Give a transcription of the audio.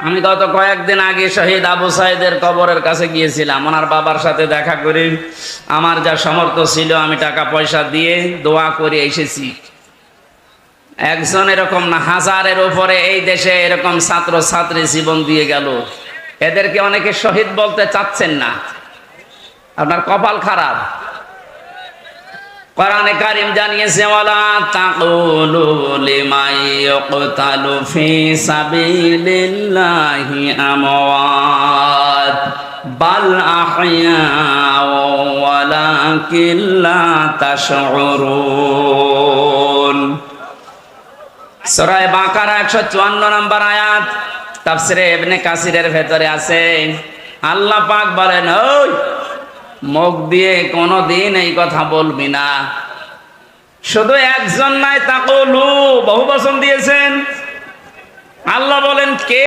আমি গত কয়েকদিন আগে শহীদ আবু সাইদের কবরের কাছে গিয়েছিলাম। ওনার বাবার সাথে দেখা করে আমার যা সামর্থ্য ছিল আমি টাকা পয়সা দিয়ে দোয়া করে এসেছি। একজন এরকম না, হাজারের উপরে এই দেশে এরকম ছাত্র ছাত্রী জীবন দিয়ে গেল। এদেরকে অনেকে শহীদ বলতে চাচ্ছেন না, আপনার কপাল খারাপ। কোরআনে কারীম জানিয়েছে, ওয়ালা তাকুলু লিমান ইয়ুকতালু ফি সাবিলিল্লাহি আমওয়াত বাল আহইয়াউ ওয়ালাকিন লা তাশউরুন। সূরা বাকারা 154 নম্বর আয়াত, তাফসীরে ইবনে কাসিরের ভেতরে আছে। আল্লাহ পাক বলেন, ওই মুখ দিয়ে কোনদিন এই কথা বলবি না। শুধু একজন নাই, তাকুলু বহু বচন দিয়েছেন। আল্লাহ বলেন, কে